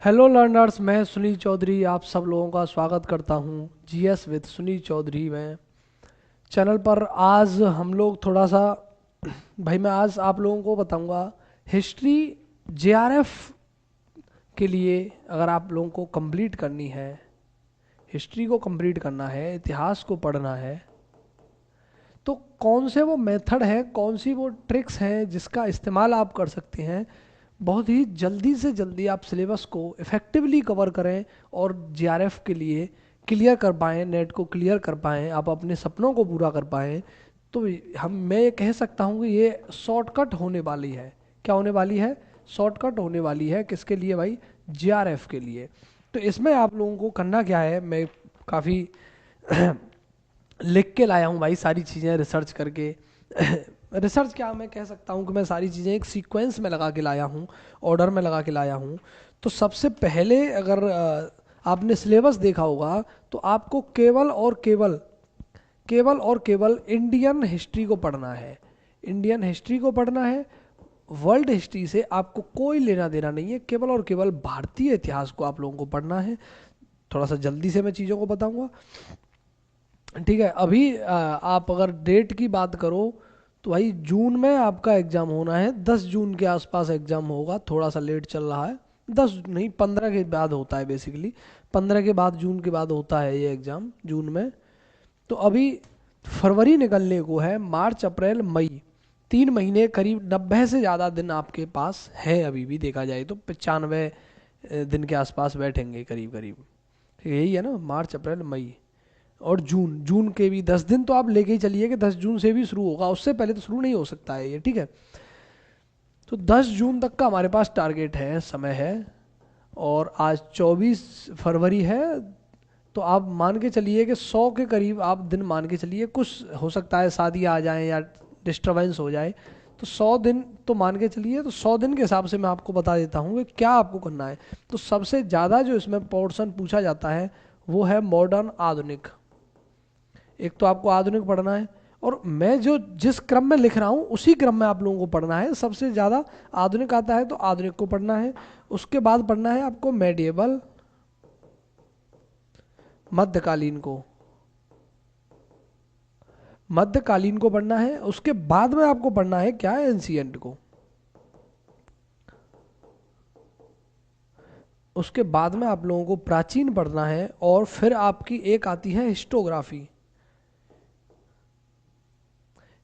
Hello learners, मैं सुनील चौधरी आप सब लोगों का स्वागत करता हूं जीएस विद सुनील चौधरी में चैनल पर। आज हम लोग थोड़ा सा भाई मैं आज आप लोगों को बताऊंगा हिस्ट्री जेआरएफ के लिए। अगर आप लोगों को कंप्लीट करनी है, हिस्ट्री को कंप्लीट करना है, इतिहास को पढ़ना है, तो कौन से वो मेथड है, कौन सी वो ट्रिक्स हैं जिसका इस्तेमाल आप कर सकते हैं बहुत ही जल्दी से जल्दी आप सिलेबस को इफ़ेक्टिवली कवर करें और जेआरएफ के लिए क्लियर कर पाएँ, नेट को क्लियर कर पाएँ, आप अपने सपनों को पूरा कर पाएँ। तो मैं ये कह सकता हूँ कि ये शॉर्टकट होने वाली है। क्या होने वाली है? शॉर्टकट होने वाली है। किसके लिए भाई? जेआरएफ के लिए। तो इसमें आप लोगों को करना क्या है, मैं काफ़ी लिख के लाया हूँ भाई सारी चीज़ें रिसर्च करके। रिसर्च क्या, मैं कह सकता हूँ कि मैं सारी चीज़ें एक सीक्वेंस में लगा के लाया हूँ, ऑर्डर में लगा के लाया हूँ। तो सबसे पहले अगर आपने सिलेबस देखा होगा तो आपको केवल इंडियन हिस्ट्री को पढ़ना है। इंडियन हिस्ट्री को पढ़ना है। वर्ल्ड हिस्ट्री से आपको कोई लेना देना नहीं है, केवल और केवल भारतीय इतिहास को आप लोगों को पढ़ना है। थोड़ा सा जल्दी से मैं चीज़ों को बताऊंगा, ठीक है। अभी आप अगर डेट की बात करो तो भाई जून में आपका एग्ज़ाम होना है, 10 जून के आसपास एग्ज़ाम होगा। थोड़ा सा लेट चल रहा है, 10 नहीं 15 के बाद होता है बेसिकली। 15 के बाद, जून के बाद होता है ये एग्ज़ाम जून में। तो अभी फरवरी निकलने को है, मार्च अप्रैल मई, 3 महीने करीब 90 से ज़्यादा दिन आपके पास है। अभी भी देखा जाए तो 95 दिन के आसपास बैठेंगे करीब करीब। यही है ना, मार्च अप्रैल मई और जून। जून के भी 10 दिन तो आप लेके ही चलिए कि 10 जून से भी शुरू होगा, उससे पहले तो शुरू नहीं हो सकता है ये, ठीक है। तो 10 जून तक का हमारे पास टारगेट है, समय है। और आज 24 फरवरी है। तो आप मान के चलिए कि 100 के करीब आप दिन मान के चलिए। कुछ हो सकता है शादी आ जाए या डिस्टरबेंस हो जाए, तो 100 दिन तो मान के चलिए। तो 100 दिन के हिसाब से मैं आपको बता देता हूँ कि क्या आपको करना है। तो सबसे ज़्यादा जो इसमें पोर्शन पूछा जाता है वो है मॉडर्न, आधुनिक। एक तो आपको आधुनिक पढ़ना है, और मैं जो जिस क्रम में लिख रहा हूँ उसी क्रम में आप लोगों को पढ़ना है। सबसे ज़्यादा आधुनिक आता है तो आधुनिक को पढ़ना है। उसके बाद पढ़ना है आपको मेडिएवल, मध्यकालीन को। मध्यकालीन को पढ़ना है। उसके बाद में आपको पढ़ना है क्या? एंशियंट को। उसके बाद में आप लोगों को प्राचीन पढ़ना है। और फिर आपकी एक आती है हिस्टोग्राफी।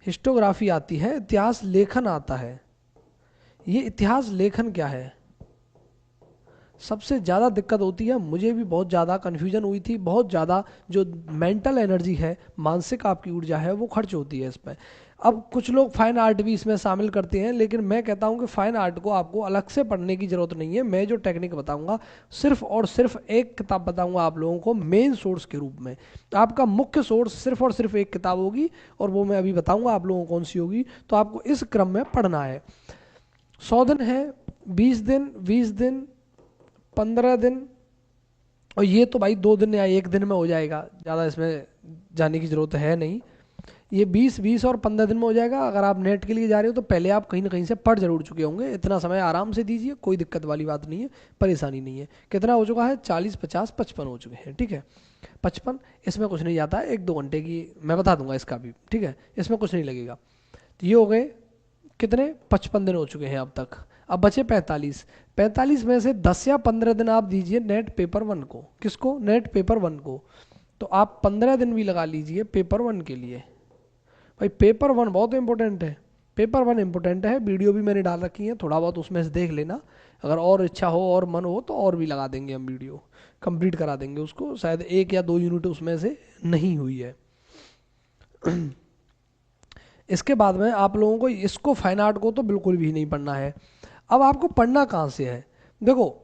हिस्टोग्राफी आती है, इतिहास लेखन आता है। ये इतिहास लेखन क्या है? सबसे ज़्यादा दिक्कत होती है, मुझे भी बहुत ज़्यादा कन्फ्यूजन हुई थी। बहुत ज़्यादा जो मेंटल एनर्जी है, मानसिक आपकी ऊर्जा है, वो खर्च होती है इस पर। अब कुछ लोग फाइन आर्ट भी इसमें शामिल करते हैं, लेकिन मैं कहता हूं कि फाइन आर्ट को आपको अलग से पढ़ने की ज़रूरत नहीं है। मैं जो टेक्निक बताऊंगा, सिर्फ और सिर्फ एक किताब बताऊंगा आप लोगों को मेन सोर्स के रूप में। तो आपका मुख्य सोर्स सिर्फ और सिर्फ एक किताब होगी, और वो मैं अभी बताऊंगा आप लोगों को कौन सी होगी। तो आपको इस क्रम में पढ़ना है। 100 दिन है, 20 दिन, 20 दिन, 15 दिन। और ये तो भाई 2 दिन या एक दिन में हो जाएगा, ज़्यादा इसमें जाने की ज़रूरत है नहीं। ये 20, 20 और 15 दिन में हो जाएगा। अगर आप नेट के लिए जा रहे हो तो पहले आप कहीं ना कहीं से पढ़ जरूर चुके होंगे। इतना समय आराम से दीजिए, कोई दिक्कत वाली बात नहीं है, परेशानी नहीं है। कितना हो चुका है? 40, 50, 55 हो चुके हैं, ठीक है। 55, इसमें कुछ नहीं जाता है, 1-2 घंटे की मैं बता दूंगा इसका भी, ठीक है। इसमें कुछ नहीं लगेगा। तो ये हो गए कितने? 55 दिन हो चुके हैं अब तक। अब बचे 45। 45 में से 10 या 15 दिन आप दीजिए नेट पेपर 1 को। किसको? नेट पेपर 1 को। तो आप 15 दिन भी लगा लीजिए पेपर 1 के लिए। भाई पेपर 1 बहुत इंपॉर्टेंट है। पेपर 1 इंपॉर्टेंट है। वीडियो भी मैंने डाल रखी है, थोड़ा बहुत उसमें से देख लेना। अगर और इच्छा हो और मन हो तो और भी लगा देंगे हम, वीडियो कंप्लीट करा देंगे उसको। शायद 1 या 2 यूनिट उसमें से नहीं हुई है। इसके बाद में आप लोगों को इसको, फाइन आर्ट को तो बिल्कुल भी नहीं पढ़ना है। अब आपको पढ़ना कहाँ से है? देखो,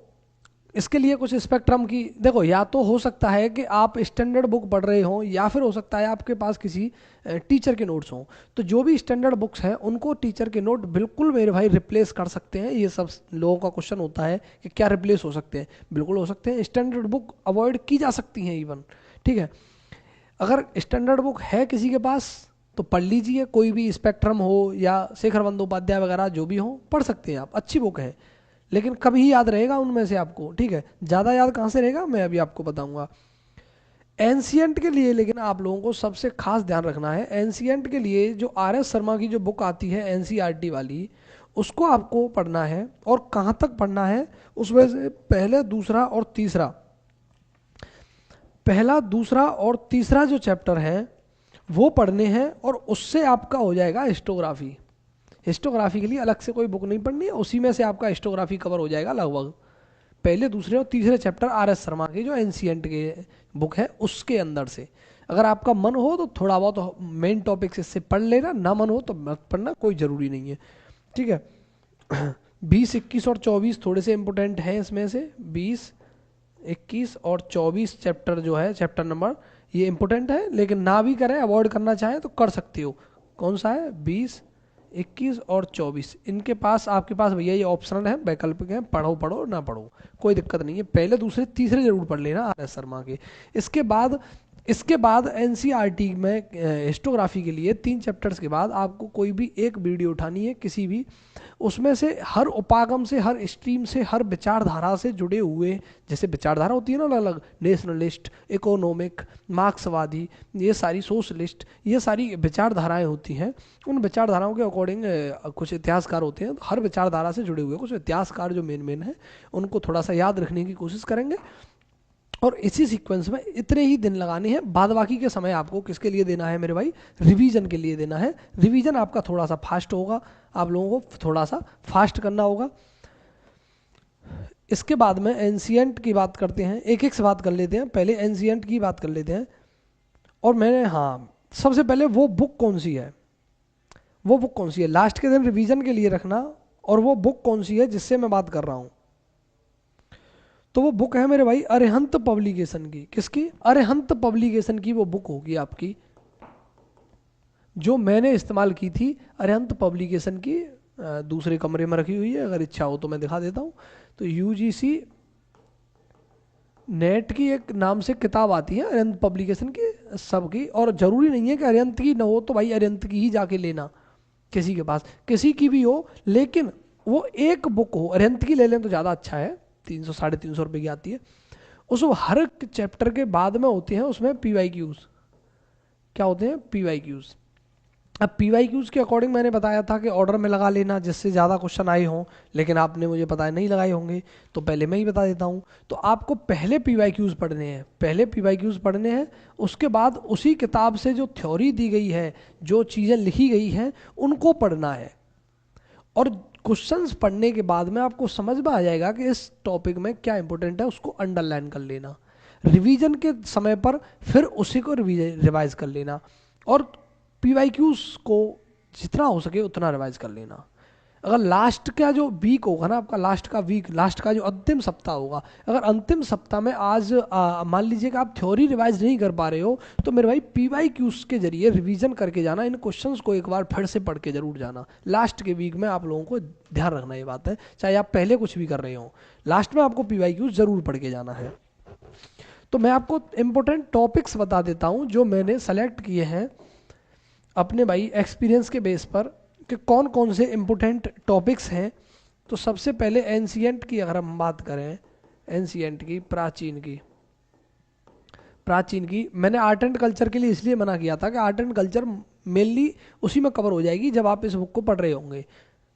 इसके लिए कुछ स्पेक्ट्रम की, देखो, या तो हो सकता है कि आप स्टैंडर्ड बुक पढ़ रहे हो, या फिर हो सकता है आपके पास किसी टीचर के नोट्स हों। तो जो भी स्टैंडर्ड बुक्स हैं उनको टीचर के नोट बिल्कुल मेरे भाई रिप्लेस कर सकते हैं। ये सब लोगों का क्वेश्चन होता है कि क्या रिप्लेस हो सकते हैं? बिल्कुल हो सकते हैं। स्टैंडर्ड बुक अवॉइड की जा सकती हैं इवन, ठीक है। अगर स्टैंडर्ड बुक है किसी के पास तो पढ़ लीजिए, कोई भी स्पेक्ट्रम हो या शेखर बंदोपाध्याय वगैरह जो भी हो, पढ़ सकते हैं आप, अच्छी बुक है। लेकिन कभी याद रहेगा उनमें से आपको, ठीक है। ज़्यादा याद कहाँ से रहेगा मैं अभी आपको बताऊंगा। एंशियंट के लिए लेकिन आप लोगों को सबसे खास ध्यान रखना है, एंशियंट के लिए जो आर.एस. शर्मा की जो बुक आती है एनसीईआरटी वाली, उसको आपको पढ़ना है। और कहाँ तक पढ़ना है, उसमें से पहले, दूसरा और तीसरा, पहला, दूसरा और तीसरा जो चैप्टर है वो पढ़ने हैं, और उससे आपका हो जाएगा हिस्टोग्राफी। हिस्टोग्राफी के लिए अलग से कोई बुक नहीं पढ़नी है, उसी में से आपका हिस्टोग्राफी कवर हो जाएगा लगभग। पहले, दूसरे और तीसरे चैप्टर आर.एस. शर्मा की जो एंशियंट के बुक है उसके अंदर से। अगर आपका मन हो तो थोड़ा बहुत मेन टॉपिक्स इससे पढ़ लेना, ना मन हो तो मत पढ़ना, कोई ज़रूरी नहीं है, ठीक है। 20, 21 और 24 थोड़े से इंपॉर्टेंट हैं इसमें से। 20, 21 और 24 चैप्टर जो है, चैप्टर नंबर, ये इंपॉर्टेंट है, लेकिन ना भी करें, अवॉइड करना चाहें तो कर सकते हो। कौन सा है? 20, 21 और 24, इनके पास, आपके पास भैया ये ऑप्शनल है, वैकल्पिक है, पढ़ो पढ़ो ना पढ़ो कोई दिक्कत नहीं है। पहले, दूसरे, तीसरे जरूर पढ़ लेना आर.एस. शर्मा के। इसके बाद एनसीईआरटी में हिस्टोग्राफी के लिए 3 चैप्टर्स के बाद आपको कोई भी एक वीडियो उठानी है किसी भी, उसमें से हर उपागम से, हर स्ट्रीम से, हर विचारधारा से जुड़े हुए, जैसे विचारधारा होती है ना अलग अलग, नेशनलिस्ट, इकोनॉमिक, मार्क्सवादी, ये सारी सोशलिस्ट, ये सारी विचारधाराएं होती हैं। उन विचारधाराओं के अकॉर्डिंग कुछ इतिहासकार होते हैं, हर विचारधारा से जुड़े हुए कुछ इतिहासकार जो मेन मेन हैं उनको थोड़ा सा याद रखने की कोशिश करेंगे। और इसी सीक्वेंस में इतने ही दिन लगाने हैं, बाद बाकी के समय आपको किसके लिए देना है मेरे भाई? रिवीजन के लिए देना है। रिवीजन आपका थोड़ा सा फास्ट होगा, आप लोगों को थोड़ा सा फास्ट करना होगा। इसके बाद में एंशियंट की बात करते हैं, एक एक से बात कर लेते हैं। पहले एंशियंट की बात कर लेते हैं। और मैंने, हाँ, सबसे पहले वो बुक कौन सी है, वो बुक कौन सी है लास्ट के दिन रिवीजन के लिए रखना। और वो बुक कौन सी है जिससे मैं बात कर रहा हूँ, तो वो बुक है मेरे भाई अरिहंत पब्लिकेशन की। किसकी? अरिहंत पब्लिकेशन की वो बुक होगी आपकी, जो मैंने इस्तेमाल की थी। अरिहंत पब्लिकेशन की दूसरे कमरे में रखी हुई है, अगर इच्छा हो तो मैं दिखा देता हूँ। तो यूजीसी नेट की एक नाम से किताब आती है अरिहंत पब्लिकेशन की, सबकी। और जरूरी नहीं है कि अरिहंत की ना हो तो भाई अरिहंत की ही जाके लेना, किसी के पास, किसी की भी हो, लेकिन वो एक बुक हो। अरिहंत की ले लें तो ज़्यादा अच्छा है, 300, 350 रुपये की आती है। उसमें हर चैप्टर के बाद में होते हैं उसमें पीवाईक्यूज। क्या होते हैं? पीवाईक्यूज। अब पीवाईक्यूज के अकॉर्डिंग मैंने बताया था कि ऑर्डर में लगा लेना जिससे ज़्यादा क्वेश्चन आए हों, लेकिन आपने मुझे पता है नहीं लगाए होंगे, तो पहले मैं ही बता देता हूँ। तो आपको पहले पीवाईक्यूज पढ़ने हैं, पहले पीवाईक्यूज पढ़ने हैं। उसके बाद उसी किताब से जो थ्योरी दी गई है, जो चीज़ें लिखी गई हैं, उनको पढ़ना है। और क्वेश्चंस पढ़ने के बाद में आपको समझ में आ जाएगा कि इस टॉपिक में क्या इंपॉर्टेंट है, उसको अंडरलाइन कर लेना। रिवीजन के समय पर फिर उसी को रिवाइज कर लेना। और पीवाईक्यूज को जितना हो सके उतना रिवाइज कर लेना। अगर लास्ट का जो वीक होगा ना आपका, लास्ट का वीक, लास्ट का जो अंतिम सप्ताह होगा, अगर अंतिम सप्ताह में आज मान लीजिए कि आप थ्योरी रिवाइज नहीं कर पा रहे हो, तो मेरे भाई पीवाईक्यूज के जरिए रिवीजन करके जाना, इन क्वेश्चंस को एक बार फिर से पढ़ के जरूर जाना। लास्ट के वीक में आप लोगों को ध्यान रखना ये बात है, चाहे आप पहले कुछ भी कर रहे हो, लास्ट में आपको पीवाईक्यूज जरूर पढ़ के जाना है। तो मैं आपको इंपॉर्टेंट टॉपिक्स बता देता हूँ जो मैंने सेलेक्ट किए हैं अपने भाई एक्सपीरियंस के बेस पर, कि कौन कौन से इम्पोर्टेंट टॉपिक्स हैं। तो सबसे पहले एंशियंट की अगर हम बात करें, एंशियंट की, प्राचीन की मैंने आर्ट एंड कल्चर के लिए इसलिए मना किया था कि आर्ट एंड कल्चर मेनली उसी में कवर हो जाएगी जब आप इस बुक को पढ़ रहे होंगे।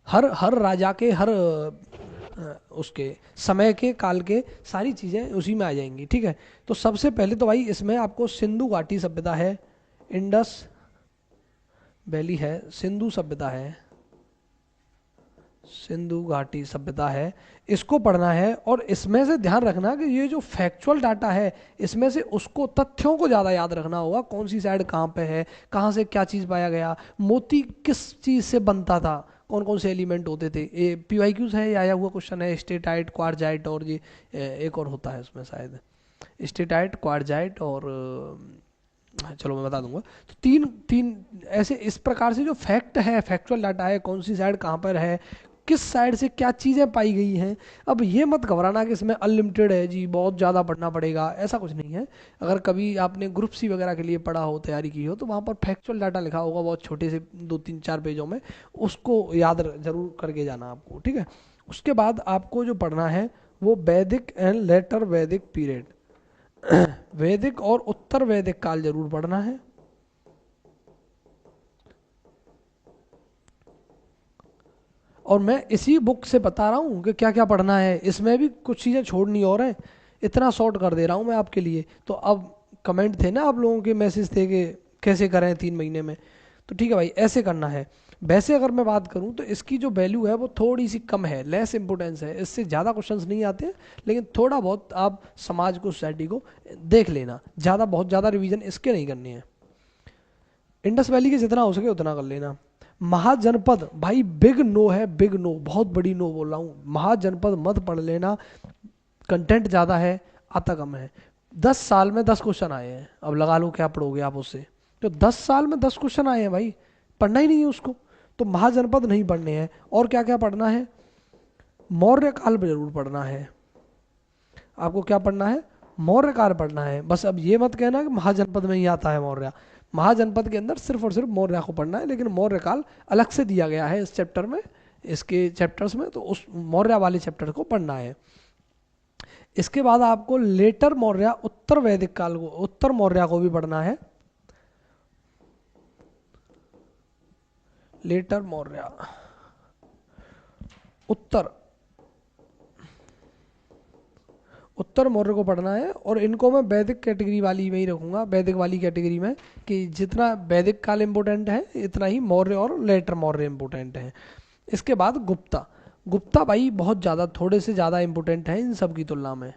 हर राजा के, हर उसके समय के, काल के सारी चीज़ें उसी में आ जाएंगी, ठीक है। तो सबसे पहले तो भाई इसमें आपको सिंधु घाटी सभ्यता है, इंडस वैली है, सिंधु सभ्यता है, सिंधु घाटी सभ्यता है, इसको पढ़ना है। और इसमें से ध्यान रखना कि ये जो फैक्चुअल डाटा है, इसमें से उसको, तथ्यों को ज़्यादा याद रखना होगा। कौन सी साइड कहाँ पे है, कहाँ से क्या चीज़ पाया गया, मोती किस चीज़ से बनता था, कौन कौन से एलिमेंट होते थे। ये पीवाईक्यूज है, आया हुआ क्वेश्चन है, स्टेटाइट, क्वार्जाइट, और ये एक और होता है उसमें शायद, स्टेटाइट, क्वार्जाइट, और चलो मैं बता दूंगा। तो तीन तीन ऐसे इस प्रकार से जो फैक्ट है, फैक्चुअल डाटा है, कौन सी साइड कहाँ पर है, किस साइड से क्या चीज़ें पाई गई हैं। अब ये मत घबराना कि इसमें अनलिमिटेड है जी, बहुत ज़्यादा पढ़ना पड़ेगा, ऐसा कुछ नहीं है। अगर कभी आपने ग्रुप सी वगैरह के लिए पढ़ा हो, तैयारी की हो, तो वहाँ पर फैक्चुअल डाटा लिखा होगा बहुत छोटे से 2, 3, 4 पेजों में, उसको याद जरूर करके जाना आपको, ठीक है। उसके बाद आपको जो पढ़ना है वो वैदिक एंड लेटर वैदिक पीरियड, वैदिक और उत्तर वैदिक काल जरूर पढ़ना है। और मैं इसी बुक से बता रहा हूँ कि क्या क्या पढ़ना है, इसमें भी कुछ चीज़ें छोड़नी और हैं, इतना शॉर्ट कर दे रहा हूँ मैं आपके लिए। तो अब कमेंट थे ना आप लोगों के, मैसेज थे कि कैसे करें 3 महीने में, तो ठीक है भाई ऐसे करना है। वैसे अगर मैं बात करूँ तो इसकी जो वैल्यू है वो थोड़ी सी कम है, लेस इंपोर्टेंस है, इससे ज़्यादा क्वेश्चंस नहीं आते हैं, लेकिन थोड़ा बहुत आप समाज को, सोसाइटी को देख लेना, ज़्यादा बहुत ज़्यादा रिवीजन इसके नहीं करनी है। इंडस वैली के जितना हो सके उतना कर लेना। महाजनपद भाई बिग नो है, बिग नो, बहुत बड़ी नो बोल रहा हूँ, महाजनपद मत पढ़ लेना, कंटेंट ज़्यादा है, आता कम है। 10 साल में 10 क्वेश्चन आए हैं, अब लगा लो क्या पढ़ोगे आप उससे। तो 10 साल में 10 क्वेश्चन आए हैं भाई, पढ़ना ही नहीं है उसको, तो महाजनपद नहीं पढ़ने हैं। और क्या क्या पढ़ना है, मौर्य काल जरूर पढ़ना है आपको। क्या पढ़ना है, मौर्य काल पढ़ना है। बस अब ये मत कहना कि महाजनपद में ही आता है मौर्य, महाजनपद के अंदर सिर्फ और सिर्फ मौर्य को पढ़ना है, लेकिन मौर्य काल अलग से दिया गया है इस चैप्टर में, इसके चैप्टर्स में, तो उस मौर्य वाले चैप्टर को पढ़ना है। इसके बाद आपको लेटर मौर्य, उत्तर वैदिक काल को, उत्तर मौर्य को भी पढ़ना है। लेटर मौर्य, उत्तर उत्तर मौर्य को पढ़ना है। और इनको मैं वैदिक कैटेगरी वाली में ही रखूंगा, वैदिक वाली कैटेगरी में, कि जितना वैदिक काल इंपोर्टेंट है इतना ही मौर्य और लेटर मौर्य इंपोर्टेंट है। इसके बाद गुप्ता, गुप्ता भाई बहुत ज़्यादा, थोड़े से ज़्यादा इंपोर्टेंट है इन सब की तुलना में,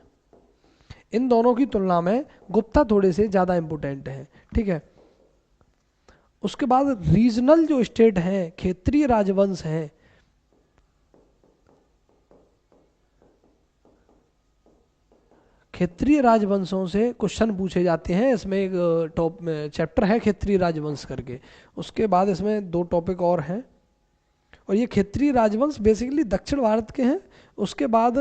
इन दोनों की तुलना में गुप्ता थोड़े से ज़्यादा इंपोर्टेंट है, ठीक है। उसके बाद रीजनल जो स्टेट हैं, क्षेत्रीय राजवंश हैं, क्षेत्रीय राजवंशों से क्वेश्चन पूछे जाते हैं। इसमें एक टॉप चैप्टर है क्षेत्रीय राजवंश करके, उसके बाद इसमें 2 टॉपिक और हैं। और ये क्षेत्रीय राजवंश बेसिकली दक्षिण भारत के हैं। उसके बाद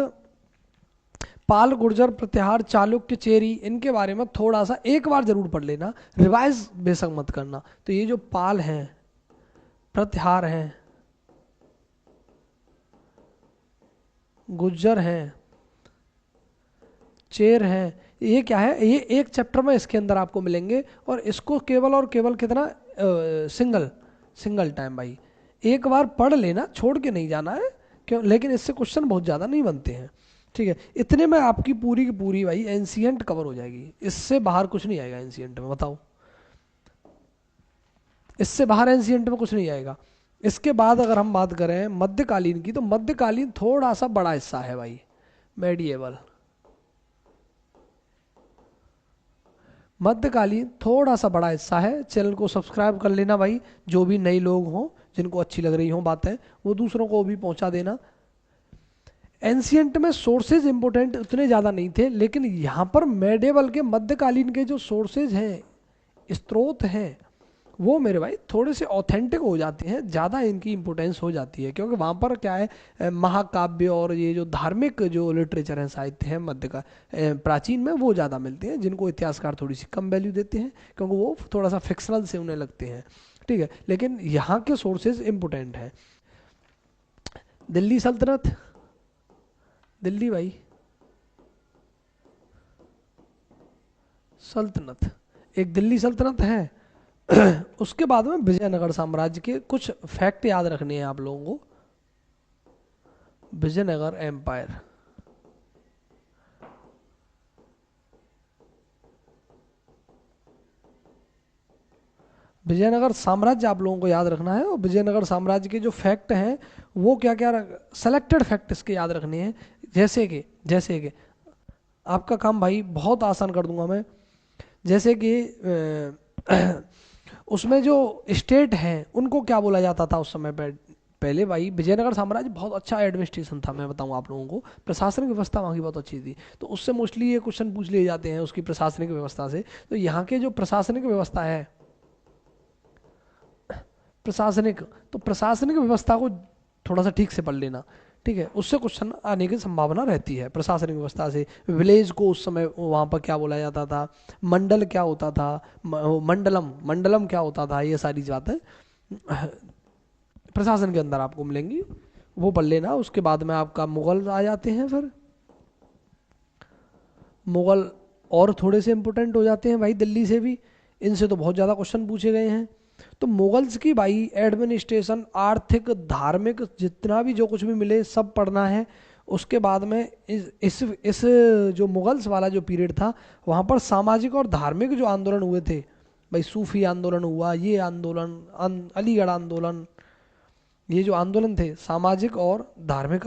पाल, गुर्जर, प्रत्याहार, चालुक्य, चेरी, इनके बारे में थोड़ा सा एक बार जरूर पढ़ लेना, रिवाइज बेशक मत करना। तो ये जो पाल हैं, प्रत्याहार हैं, गुर्जर हैं, चेर हैं, ये क्या है, ये एक चैप्टर में इसके अंदर आपको मिलेंगे। और इसको केवल और केवल कितना, सिंगल टाइम भाई, एक बार पढ़ लेना, छोड़ के नहीं जाना है क्यों, लेकिन इससे क्वेश्चन बहुत ज़्यादा नहीं बनते हैं, ठीक है। इतने में आपकी पूरी की पूरी भाई एंशियंट कवर हो जाएगी, इससे बाहर कुछ नहीं आएगा एंशियंट में, बताओ, इससे बाहर एंशियंट में कुछ नहीं आएगा। इसके बाद अगर हम बात करें मध्यकालीन की, तो मध्यकालीन थोड़ा सा बड़ा हिस्सा है भाई, मेडिएवल, मध्यकालीन थोड़ा सा बड़ा हिस्सा है। चैनल को सब्सक्राइब कर लेना भाई, जो भी नए लोग हों, जिनको अच्छी लग रही हों बातें, वो दूसरों को भी पहुंचा देना। एंशियंट में सोर्सेज इंपोर्टेंट उतने ज़्यादा नहीं थे, लेकिन यहाँ पर मेडिएवल के, मध्यकालीन के जो सोर्सेज हैं, स्रोत हैं, वो मेरे भाई थोड़े से ऑथेंटिक हो जाते हैं, ज़्यादा इनकी इंपोर्टेंस हो जाती है, क्योंकि वहाँ पर क्या है, महाकाव्य और ये जो धार्मिक जो लिटरेचर है, साहित्य है मध्य का, प्राचीन में, वो ज़्यादा मिलते हैं, जिनको इतिहासकार थोड़ी सी कम वैल्यू देते हैं, क्योंकि वो थोड़ा सा फिक्शनल से उन्हें लगते हैं, ठीक है। लेकिन यहाँ के सोर्सेज इंपोर्टेंट हैं। दिल्ली सल्तनत, दिल्ली भाई सल्तनत, एक दिल्ली सल्तनत है। उसके बाद में विजयनगर साम्राज्य के कुछ फैक्ट याद रखने हैं आप लोगों को। विजयनगर एम्पायर, विजयनगर साम्राज्य आप लोगों को याद रखना है। और विजयनगर साम्राज्य के जो फैक्ट हैं वो क्या क्या, सेलेक्टेड फैक्ट इसके याद रखने हैं। जैसे कि आपका काम भाई बहुत आसान कर दूंगा मैं। जैसे कि उसमें जो स्टेट हैं उनको क्या बोला जाता था उस समय पर, पहले भाई विजयनगर साम्राज्य बहुत अच्छा एडमिनिस्ट्रेशन था, मैं बताऊं आप लोगों को, प्रशासनिक व्यवस्था वहाँ की बहुत अच्छी थी, तो उससे मोस्टली ये क्वेश्चन पूछ लिए जाते हैं उसकी प्रशासनिक व्यवस्था से। तो यहाँ के जो प्रशासनिक व्यवस्था है, प्रशासनिक, तो प्रशासनिक व्यवस्था को थोड़ा सा ठीक से पढ़ लेना, ठीक है, उससे क्वेश्चन आने की संभावना रहती है। प्रशासनिक व्यवस्था से विलेज को उस समय वहाँ पर क्या बोला जाता था, मंडल क्या होता था, मंडलम मंडलम क्या होता था, ये सारी बातें प्रशासन के अंदर आपको मिलेंगी। वो पढ़ लेना। उसके बाद में आपका मुगल आ जाते हैं। फिर मुगल और थोड़े से इंपॉर्टेंट हो जाते हैं भाई, दिल्ली से भी, इनसे तो बहुत ज़्यादा क्वेश्चन पूछे गए हैं। तो मुगल्स की भाई एडमिनिस्ट्रेशन, आर्थिक, धार्मिक, जितना भी जो कुछ भी मिले सब पढ़ना है। उसके बाद में इस जो मुगल्स वाला जो पीरियड था, वहाँ पर सामाजिक और धार्मिक जो आंदोलन हुए थे भाई, सूफी आंदोलन हुआ, ये आंदोलन, अलीगढ़ आंदोलन, ये जो आंदोलन थे सामाजिक और धार्मिक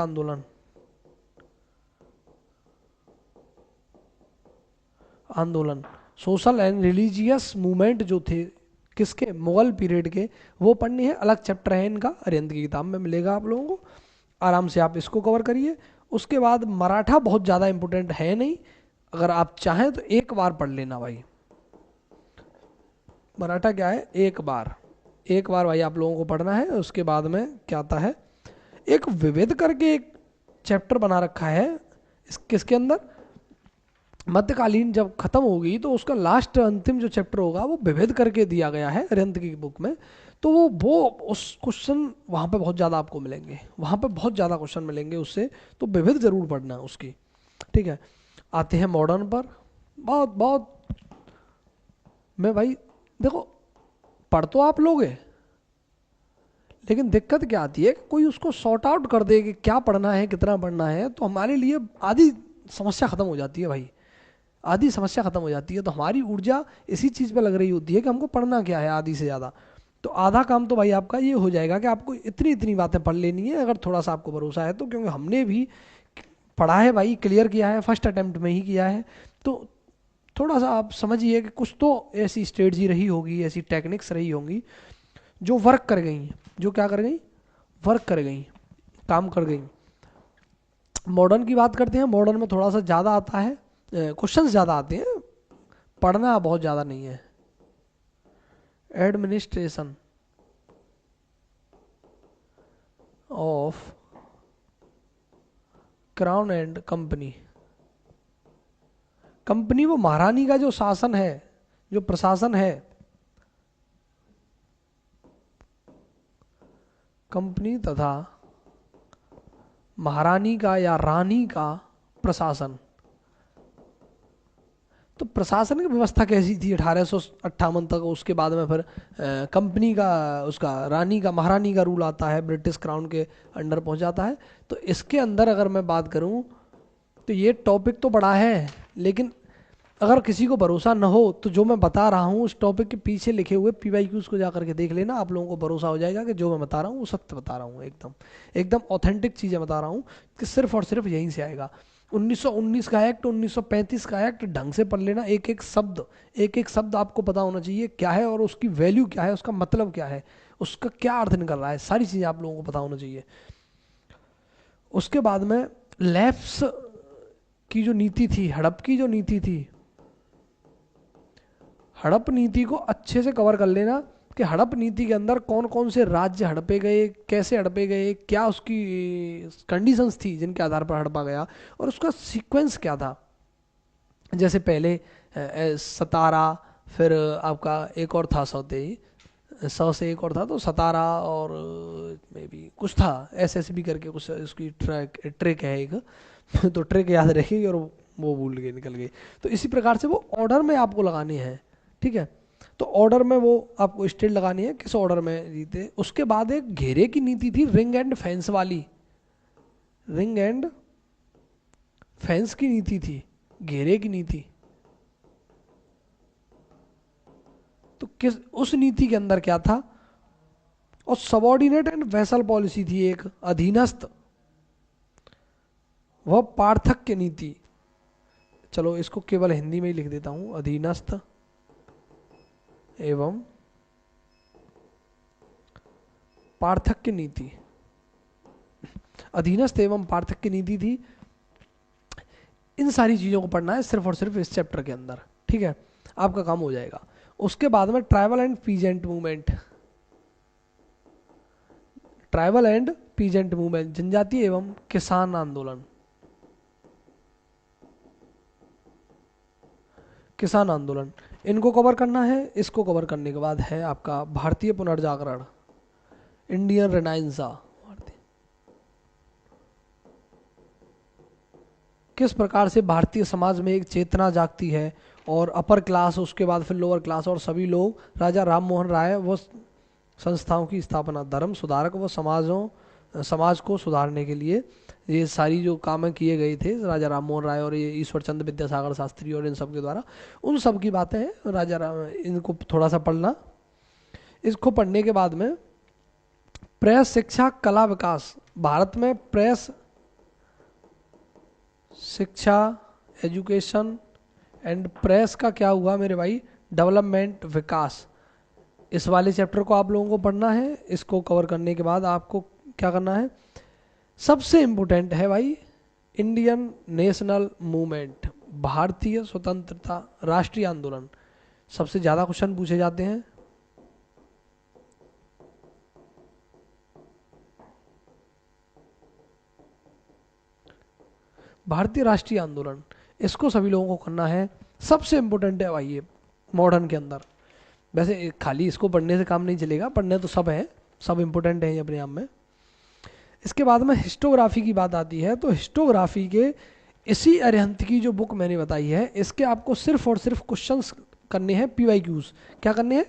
आंदोलन, सोशल एंड रिलीजियस मूवमेंट जो थे किसके, मुगल पीरियड के, वो पढ़ने हैं। अलग चैप्टर है इनका, अरिहंत की किताब में मिलेगा आप लोगों को, आराम से आप इसको कवर करिए। उसके बाद मराठा बहुत ज़्यादा इंपॉर्टेंट है नहीं, अगर आप चाहें तो एक बार पढ़ लेना भाई। मराठा क्या है, एक बार भाई आप लोगों को पढ़ना है। उसके बाद में क्या आता है, एक विविध करके एक चैप्टर बना रखा है किसके अंदर, मध्यकालीन जब खत्म होगी तो उसका लास्ट अंतिम जो चैप्टर होगा वो विविध करके दिया गया है अरिहंत की बुक में। तो वो उस क्वेश्चन वहाँ पे बहुत ज़्यादा आपको मिलेंगे, वहाँ पे बहुत ज़्यादा क्वेश्चन मिलेंगे उससे, तो विविध जरूर पढ़ना उसकी, ठीक है। आते हैं मॉडर्न पर। बहुत बहुत मैं भाई देखो, पढ़ तो आप लोगे, लेकिन दिक्कत क्या आती है कि कोई उसको सॉर्ट आउट कर दे कि क्या पढ़ना है कितना पढ़ना है, तो हमारे लिए आधी समस्या खत्म हो जाती है भाई, आधी समस्या खत्म हो जाती है। तो हमारी ऊर्जा इसी चीज़ पे लग रही होती है कि हमको पढ़ना क्या है आधी से ज़्यादा। तो आधा काम तो भाई आपका ये हो जाएगा कि आपको इतनी इतनी बातें पढ़ लेनी है, अगर थोड़ा सा आपको भरोसा है तो, क्योंकि हमने भी पढ़ा है भाई, क्लियर किया है, फर्स्ट अटेम्प्ट में ही किया है। तो थोड़ा सा आप समझिए कि कुछ तो ऐसी स्ट्रेटजी रही होगी, ऐसी टेक्निक्स रही होंगी जो वर्क कर गई, जो क्या कर गई, वर्क कर गई, काम कर गई। मॉडर्न की बात करते हैं। मॉडर्न में थोड़ा सा ज़्यादा आता है, क्वेश्चंस ज़्यादा आते हैं, पढ़ना बहुत ज़्यादा नहीं है। Administration of crown and company, company वो महारानी का जो शासन है, जो प्रशासन है, कंपनी तथा महारानी का या रानी का प्रशासन। तो प्रशासन की व्यवस्था कैसी थी 1858 तक, उसके बाद में फिर कंपनी का, उसका रानी का, महारानी का रूल आता है, ब्रिटिश क्राउन के अंडर पहुंच जाता है। तो इसके अंदर अगर मैं बात करूं तो ये टॉपिक तो बड़ा है, लेकिन अगर किसी को भरोसा न हो तो जो मैं बता रहा हूँ उस टॉपिक के पीछे लिखे हुए PYQs को जा करके देख लेना, आप लोगों को भरोसा हो जाएगा कि जो मैं बता रहा हूँ वो सत्य बता रहा हूँ, एकदम एकदम ऑथेंटिक चीज़ें बता रहा हूँ कि सिर्फ और सिर्फ यहीं से आएगा। 1919 का एक्ट, 1935 का एक्ट ढंग से पढ़ लेना, एक एक शब्द आपको पता होना चाहिए क्या है और उसकी वैल्यू क्या है, उसका मतलब क्या है, उसका क्या अर्थ निकल रहा है, सारी चीज़ें आप लोगों को पता होना चाहिए। उसके बाद में लैप्स की जो नीति थी, हड़प की जो नीति थी, हड़प नीति को अच्छे से कवर कर लेना कि हड़प नीति के अंदर कौन कौन से राज्य हड़पे गए, कैसे हड़पे गए, क्या उसकी कंडीशंस थी जिनके आधार पर हड़पा गया, और उसका सीक्वेंस क्या था। जैसे पहले सतारा, फिर आपका एक और था सौतेई, सौ से एक और था तो सतारा, और मे बी कुछ था SSB करके कुछ उसकी ट्रिक है एक तो ट्रिक याद रखेगी और वो भूल गए, निकल गई। तो इसी प्रकार से वो ऑर्डर में आपको लगाने हैं, ठीक है। तो ऑर्डर में वो आपको स्टेट लगानी है किस ऑर्डर में जीते। उसके बाद एक घेरे की नीति थी, रिंग एंड फेंस वाली, रिंग एंड फेंस की नीति थी, घेरे की नीति। तो किस उस नीति के अंदर क्या था, और सबॉर्डिनेट एंड वैसल पॉलिसी थी, एक अधीनस्थ, वह पार्थक्य नीति। चलो इसको केवल हिंदी में ही लिख देता हूं, अधीनस्थ एवं पार्थक्य नीति, अधीनस्थ एवं पार्थक्य नीति थी। इन सारी चीजों को पढ़ना है सिर्फ और सिर्फ इस चैप्टर के अंदर, ठीक है, आपका काम हो जाएगा। उसके बाद में tribal and peasant movement, tribal and peasant movement, जनजातीय एवं किसान आंदोलन, किसान आंदोलन, इनको कवर करना है। इसको कवर करने के बाद है आपका भारतीय पुनर्जागरण, इंडियन रेनाइंसा, किस प्रकार से भारतीय समाज में एक चेतना जागती है, और अपर क्लास, उसके बाद फिर लोअर क्लास, और सभी लोग राजा राम मोहन राय वो संस्थाओं की स्थापना, धर्म सुधारक व समाज को सुधारने के लिए ये सारी जो काम किए गए थे राजा राम मोहन राय और ये ईश्वर चंद्र विद्यासागर शास्त्री और इन सब के द्वारा, उन सब की बातें हैं राजा राम, इनको थोड़ा सा पढ़ना। इसको पढ़ने के बाद में प्रेस शिक्षा कला विकास, भारत में प्रेस शिक्षा एजुकेशन एंड प्रेस का क्या हुआ मेरे भाई, डेवलपमेंट विकास, इस वाले चैप्टर को आप लोगों को पढ़ना है। इसको कवर करने के बाद आपको क्या करना है, सबसे इम्पोर्टेंट है भाई इंडियन नेशनल मूवमेंट, भारतीय स्वतंत्रता राष्ट्रीय आंदोलन, सबसे ज्यादा क्वेश्चन पूछे जाते हैं। भारतीय राष्ट्रीय आंदोलन, इसको सभी लोगों को करना है, सबसे इम्पोर्टेंट है भाई ये मॉडर्न के अंदर। वैसे खाली इसको पढ़ने से काम नहीं चलेगा, पढ़ने तो सब है, सब इम्पोर्टेंट है ये अपने आप में। इसके बाद में हिस्टोग्राफी की बात आती है, तो हिस्टोग्राफी के इसी अरिहंत की जो बुक मैंने बताई है, इसके आपको सिर्फ और सिर्फ क्वेश्चंस करने हैं, पीवाईक्यूज। क्या करने हैं,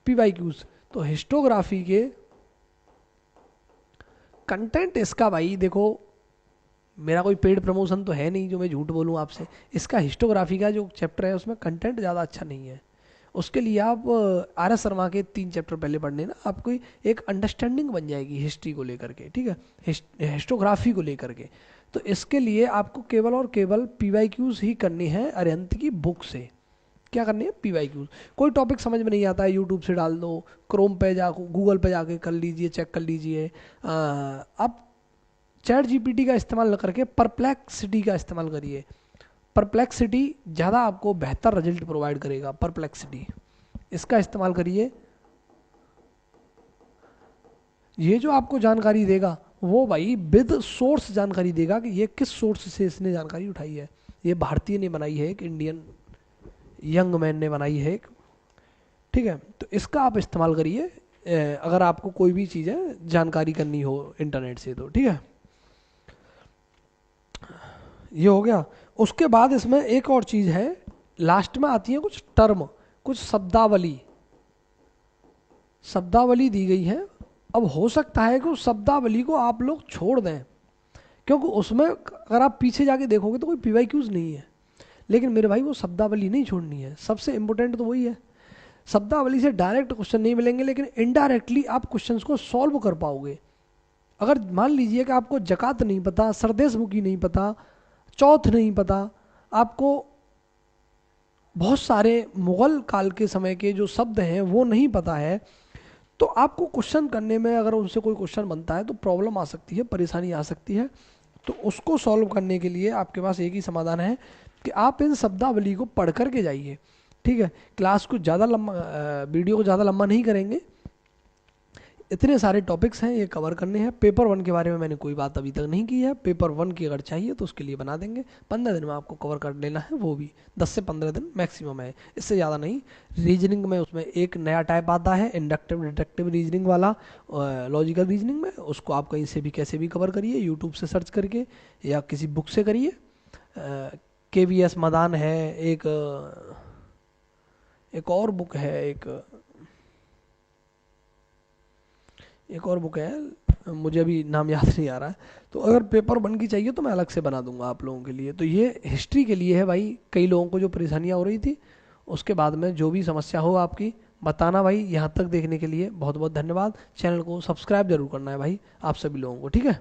पीवाईक्यूज। तो हिस्टोग्राफी के कंटेंट इसका भाई देखो, मेरा कोई पेड प्रमोशन तो है नहीं जो मैं झूठ बोलूं आपसे, इसका हिस्टोग्राफी का जो चैप्टर है उसमें कंटेंट ज़्यादा अच्छा नहीं है। उसके लिए आप आर एस शर्मा के 3 चैप्टर पहले पढ़ने ना, आपको एक अंडरस्टैंडिंग बन जाएगी हिस्ट्री को लेकर के, ठीक है, हिस्टोग्राफी को लेकर के। तो इसके लिए आपको केवल और केवल पीवाईक्यूज ही करनी है अरिहंत की बुक से। क्या करनी है, पीवाईक्यूज। कोई टॉपिक समझ में नहीं आता है, यूट्यूब से डाल दो, क्रोम पे जा, गूगल पे जाके कर लीजिए, चेक कर लीजिए। आप चैट जीपीटी का इस्तेमाल न करके परप्लेक्सिटी का इस्तेमाल करिए, परप्लेक्सिटी ज़्यादा आपको बेहतर रिजल्ट प्रोवाइड करेगा, परप्लेक्सिटी इसका इस्तेमाल करिए। ये जो आपको जानकारी देगा वो भाई विद सोर्स जानकारी देगा कि ये किस सोर्स से इसने जानकारी उठाई है, ये भारतीय ने बनाई है, एक इंडियन यंग मैन ने बनाई है एक, ठीक है। तो इसका आप इस्तेमाल करिए अगर आपको कोई भी चीज़ें जानकारी करनी हो इंटरनेट से, तो ठीक है। ये हो गया। उसके बाद इसमें एक और चीज है, लास्ट में आती है कुछ टर्म, कुछ शब्दावली, शब्दावली दी गई है। अब हो सकता है कि उस शब्दावली को आप लोग छोड़ दें, क्योंकि उसमें अगर आप पीछे जाके देखोगे तो कोई पीवाईक्यूज नहीं है, लेकिन मेरे भाई वो शब्दावली नहीं छोड़नी है, सबसे इंपॉर्टेंट तो वही है। शब्दावली से डायरेक्ट क्वेश्चन नहीं मिलेंगे, लेकिन इनडायरेक्टली आप क्वेश्चंस को सॉल्व कर पाओगे। अगर मान लीजिए कि आपको जकात नहीं पता, सरदेश मुखी नहीं पता, चौथ नहीं पता, आपको बहुत सारे मुगल काल के समय के जो शब्द हैं वो नहीं पता है, तो आपको क्वेश्चन करने में अगर उनसे कोई क्वेश्चन बनता है तो प्रॉब्लम आ सकती है, परेशानी आ सकती है। तो उसको सॉल्व करने के लिए आपके पास एक ही समाधान है कि आप इन शब्दावली को पढ़ करके जाइए, ठीक है। क्लास को ज़्यादा लंबा, वीडियो को ज़्यादा लंबा नहीं करेंगे, इतने सारे टॉपिक्स हैं ये कवर करने हैं। पेपर 1 के बारे में मैंने कोई बात अभी तक नहीं की है, पेपर 1 की अगर चाहिए तो उसके लिए बना देंगे, 15 दिन में आपको कवर कर लेना है, वो भी 10 से 15 दिन मैक्सिमम है, इससे ज़्यादा नहीं। रीजनिंग में उसमें एक नया टाइप आता है, इंडक्टिव डिडक्टिव रीजनिंग वाला, लॉजिकल रीजनिंग में, उसको आप कहीं से भी कैसे भी कवर करिए, यूट्यूब से सर्च करके या किसी बुक से करिए। KVS मदान है, एक और बुक है, एक और बुक है, मुझे अभी नाम याद नहीं आ रहा है। तो अगर पेपर 1 की चाहिए तो मैं अलग से बना दूंगा आप लोगों के लिए। तो ये हिस्ट्री के लिए है भाई, कई लोगों को जो परेशानियां हो रही थी, उसके बाद में जो भी समस्या हो आपकी बताना भाई। यहाँ तक देखने के लिए बहुत बहुत धन्यवाद। चैनल को सब्सक्राइब जरूर करना है भाई आप सभी लोगों को, ठीक है।